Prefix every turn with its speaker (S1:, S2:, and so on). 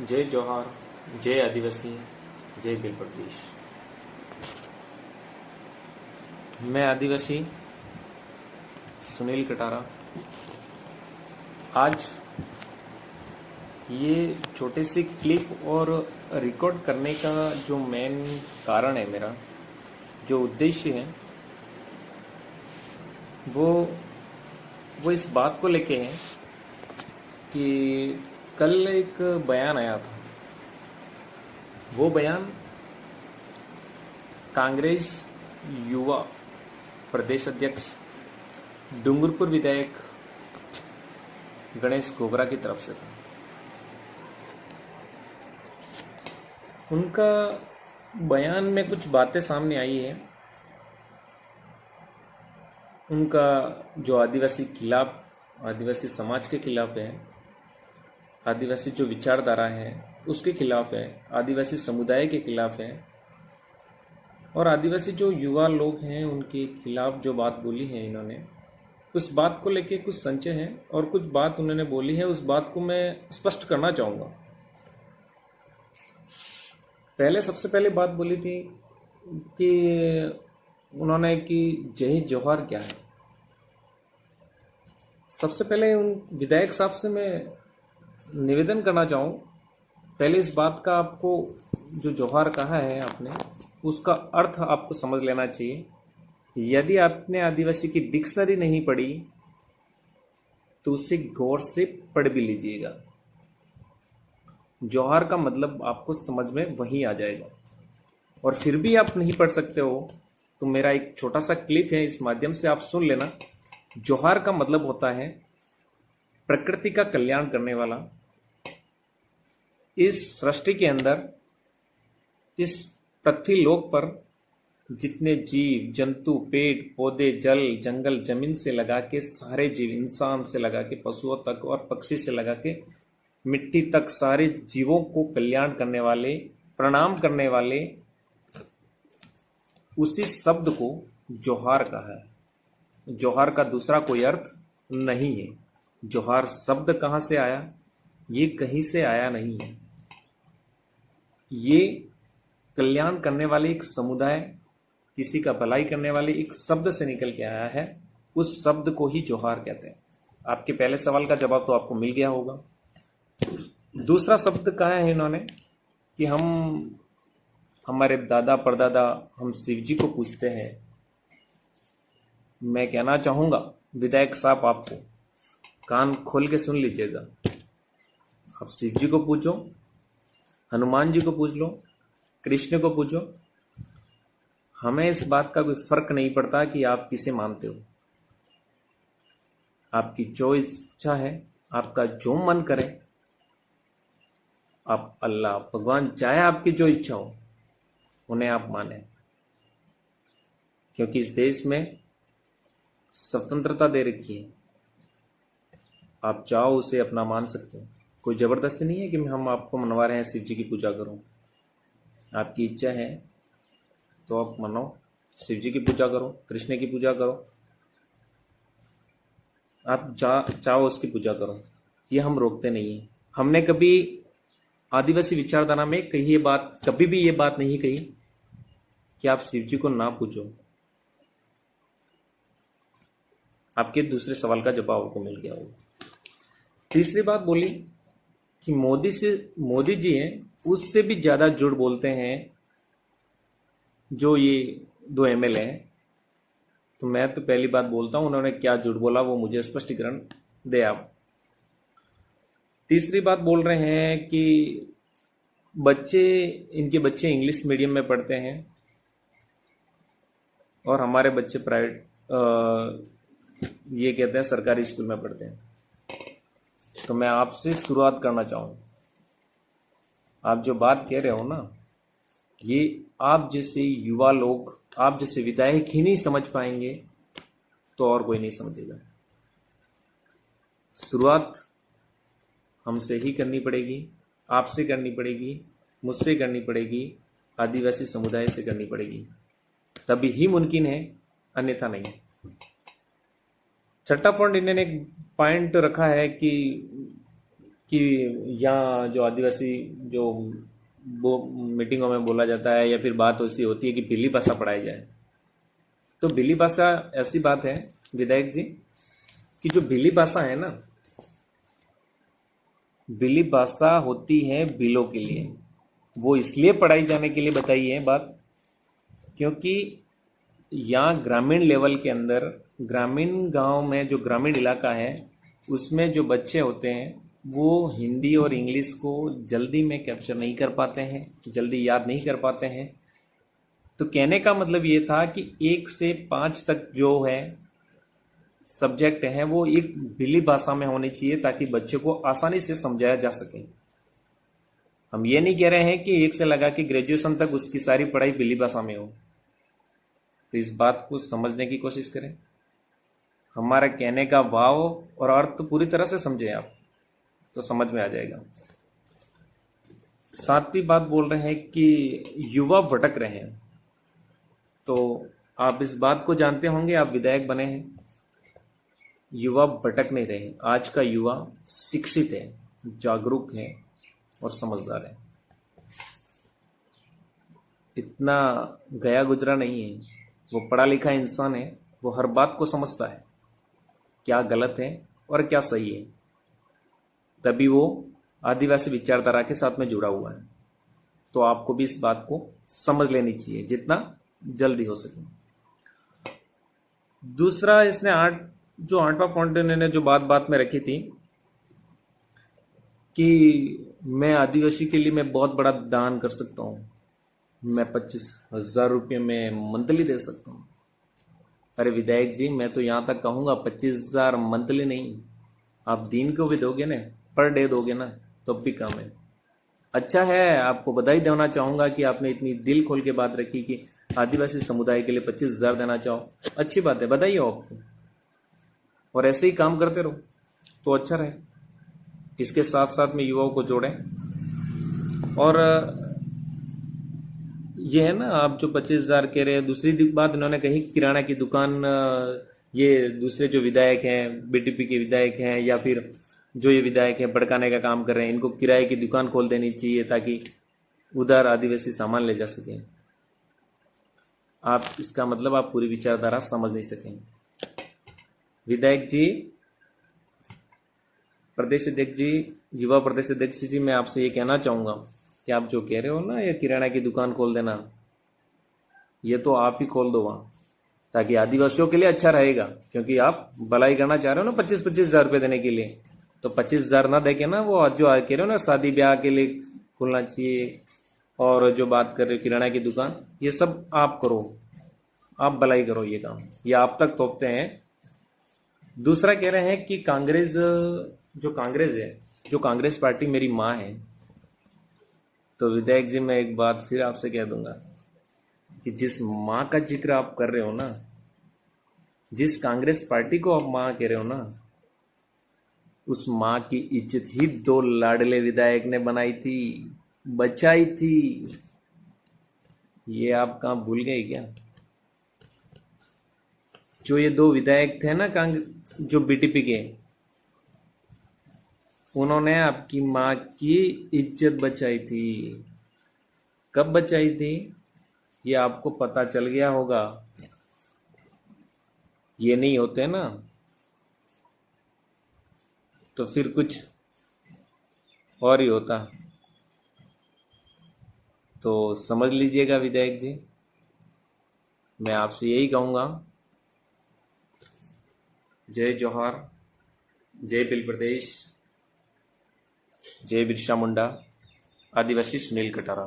S1: जय जोहार, जय आदिवासी, जय बिलप्रदेश। मैं आदिवासी सुनील कटारा। आज ये छोटे से क्लिप और रिकॉर्ड करने का जो मेन कारण है, मेरा जो उद्देश्य है वो इस बात को लेके है कि कल एक बयान आया था। वो बयान कांग्रेस युवा प्रदेश अध्यक्ष डूंगरपुर विधायक गणेश गोगरा की तरफ से था। उनका बयान में कुछ बातें सामने आई है। उनका जो आदिवासी खिलाफ, आदिवासी समाज के खिलाफ है, आदिवासी जो विचारधारा है उसके खिलाफ है, आदिवासी समुदाय के खिलाफ है, और आदिवासी जो युवा लोग हैं उनके खिलाफ जो बात बोली है इन्होंने, उस बात को लेके कुछ संशय है और कुछ बात उन्होंने बोली है। उस बात को मैं स्पष्ट करना चाहूँगा। सबसे पहले बात बोली थी कि उन्होंने कि जय जोहार क्या है। सबसे पहले उन विधायक साहब से मैं निवेदन करना चाहूँ, पहले इस बात का आपको जो जोहार कहा है आपने, उसका अर्थ आपको समझ लेना चाहिए। यदि आपने आदिवासी की डिक्शनरी नहीं पढ़ी तो उसे गौर से पढ़ भी लीजिएगा। जोहार का मतलब आपको समझ में वहीं आ जाएगा। और फिर भी आप नहीं पढ़ सकते हो तो मेरा एक छोटा सा क्लिप है, इस माध्यम से आप सुन लेना। जोहार का मतलब होता है प्रकृति का कल्याण करने वाला। इस सृष्टि के अंदर, इस पृथ्वी लोक पर जितने जीव जंतु, पेड़ पौधे, जल जंगल, जमीन से लगा के सारे जीव, इंसान से लगा के पशुओं तक और पक्षी से लगा के मिट्टी तक, सारे जीवों को कल्याण करने वाले, प्रणाम करने वाले, उसी शब्द को जोहार कहा है। जोहार का दूसरा कोई अर्थ नहीं है। जोहार शब्द कहाँ से आया? ये कहीं से आया नहीं है। ये कल्याण करने वाले एक समुदाय, किसी का भलाई करने वाले एक शब्द से निकल के आया है। उस शब्द को ही जोहार कहते हैं। आपके पहले सवाल का जवाब तो आपको मिल गया होगा। दूसरा शब्द कहा है इन्होंने कि हमारे दादा परदादा हम शिव जी को पूजते हैं। मैं कहना चाहूँगा विधायक साहब, आपको कान खोल के सुन लीजिएगा। आप शिव जी को पूजो, हनुमान जी को पूज लो, कृष्ण को पूजो। हमें इस बात का कोई फर्क नहीं पड़ता कि आप किसे मानते हो। आपकी जो इच्छा है, आपका जो मन करे, आप अल्लाह भगवान चाहे आपकी जो इच्छा हो उन्हें आप माने। क्योंकि इस देश में स्वतंत्रता दे रखी है। आप चाहो उसे अपना मान सकते हो। कोई जबरदस्ती नहीं है कि हम आपको मनवा रहे हैं शिव जी की पूजा करो। आपकी इच्छा है तो आप मानो, शिव जी की पूजा करो, कृष्ण की पूजा करो, आप चाहो उसकी पूजा करो। ये हम रोकते नहीं है। हमने कभी आदिवासी विचारधारा में कही ये बात, कभी भी ये बात नहीं कही कि आप शिव जी को ना पूजो। आपके दूसरे सवाल का जवाब आपको मिल गया होगा। तीसरी बात बोली कि मोदी जी हैं, उससे भी ज्यादा झूठ बोलते हैं जो ये दो एमएलए हैं। तो मैं तो पहली बात बोलता हूं, उन्होंने क्या झूठ बोला वो मुझे स्पष्टीकरण दे आप। तीसरी बात बोल रहे हैं कि इनके बच्चे इंग्लिश मीडियम में पढ़ते हैं और हमारे बच्चे प्राइवेट, ये कहते हैं सरकारी स्कूल में पढ़ते हैं। तो मैं आपसे शुरुआत करना चाहूँ, आप जो बात कह रहे हो ना, ये आप जैसे युवा लोग, आप जैसे विधायक ही नहीं समझ पाएंगे तो और कोई नहीं समझेगा। शुरुआत हमसे ही करनी पड़ेगी, आपसे करनी पड़ेगी, मुझसे करनी पड़ेगी, आदिवासी समुदाय से करनी पड़ेगी, तभी ही मुमकिन है, अन्यथा नहीं। छठा पॉइंट इन्होंने एक पॉइंट रखा है कि कि यहाँ जो आदिवासी जो वो मीटिंगों में बोला जाता है या फिर बात ऐसी होती है कि भिली भाषा पढ़ाई जाए। तो भिली भाषा ऐसी बात है विधायक जी कि जो भिली भाषा है ना, भिली भाषा होती है बिलों के लिए। वो इसलिए पढ़ाई जाने के लिए बताई है बात, क्योंकि यहाँ ग्रामीण लेवल के अंदर, ग्रामीण गांव में जो ग्रामीण इलाका है उसमें जो बच्चे होते हैं वो हिंदी और इंग्लिश को जल्दी में कैप्चर नहीं कर पाते हैं, जल्दी याद नहीं कर पाते हैं। तो कहने का मतलब ये था कि 1 से 5 तक जो है सब्जेक्ट हैं वो एक भिली भाषा में होनी चाहिए ताकि बच्चे को आसानी से समझाया जा सके। हम ये नहीं कह रहे हैं कि 1 से लगा के ग्रेजुएशन तक उसकी सारी पढ़ाई भिली भाषा में हो। तो इस बात को समझने की कोशिश करें। हमारा कहने का भाव और अर्थ पूरी तरह से समझें आप, तो समझ में आ जाएगा। साथ ही बात बोल रहे हैं कि युवा भटक रहे हैं, तो आप इस बात को जानते होंगे, आप विधायक बने हैं। युवा भटक नहीं रहे। आज का युवा शिक्षित है, जागरूक है और समझदार है। इतना गया गुजरा नहीं है। वो पढ़ा लिखा इंसान है। वो हर बात को समझता है, क्या गलत है और क्या सही है। तभी वो आदिवासी विचारधारा के साथ में जुड़ा हुआ है। तो आपको भी इस बात को समझ लेनी चाहिए जितना जल्दी हो सके। दूसरा, इसने 8वां पॉइंट इन्होंने जो बात में रखी थी कि मैं आदिवासी के लिए मैं बहुत बड़ा दान कर सकता हूँ, मैं 25,000 रुपये में मंथली दे सकता हूँ। अरे विधायक जी, मैं तो यहाँ तक कहूँगा 25,000 मंथली नहीं, आप दिन को भी दोगे ना, पर डे दोगे ना, तो भी कम है। अच्छा है, आपको बधाई देना चाहूँगा कि आपने इतनी दिल खोल के बात रखी कि आदिवासी समुदाय के लिए 25,000 देना चाहो। अच्छी बात है, बधाई हो आपको। और ऐसे ही काम करते रहो तो अच्छा रहे। इसके साथ साथ में युवाओं को जोड़ें। और ये है ना, आप जो 25,000 कह रहे हैं, दूसरी बात इन्होंने कही किराना की दुकान, ये दूसरे जो विधायक हैं, बीटीपी के विधायक हैं या फिर जो ये विधायक हैं भड़काने का काम कर रहे हैं, इनको किराए की दुकान खोल देनी चाहिए ताकि उधर आदिवासी सामान ले जा सकें। आप इसका मतलब आप पूरी विचारधारा समझ नहीं सकेंगे। विधायक जी, प्रदेश अध्यक्ष जी, युवा प्रदेश अध्यक्ष जी, मैं आपसे ये कहना चाहूँगा कि आप जो कह रहे हो ना, ये किराना की दुकान खोल देना, ये तो आप ही खोल दो वहाँ, ताकि आदिवासियों के लिए अच्छा रहेगा। क्योंकि आप भलाई करना चाह रहे हो ना 25,000 रुपये देने के लिए, तो 25,000 ना दे के ना, वो जो कह रहे हो ना शादी ब्याह के लिए खोलना चाहिए, और जो बात कर रहे हो किराना की दुकान, ये सब आप करो, आप भलाई करो, ये काम ये आप तक थोपते हैं। दूसरा कह रहे हैं कि कांग्रेस है, जो कांग्रेस पार्टी मेरी माँ है। तो विधायक जी, मैं एक बात फिर आपसे कह दूंगा कि जिस माँ का जिक्र आप कर रहे हो ना, जिस कांग्रेस पार्टी को आप माँ कह रहे हो ना, उस माँ की इज्जत ही 2 लाडले विधायक ने बनाई थी, बचाई थी। ये आप कहाँ भूल गए क्या? जो ये 2 विधायक थे ना जो बीटीपी के, उन्होंने आपकी माँ की इज्जत बचाई थी। कब बचाई थी ये आपको पता चल गया होगा। ये नहीं होते ना तो फिर कुछ और ही होता। तो समझ लीजिएगा विधायक जी, मैं आपसे यही कहूँगा, जय जोहार, जय बिल प्रदेश, जय बिरसा मुंडा, आदिवासी सुनील कटारा।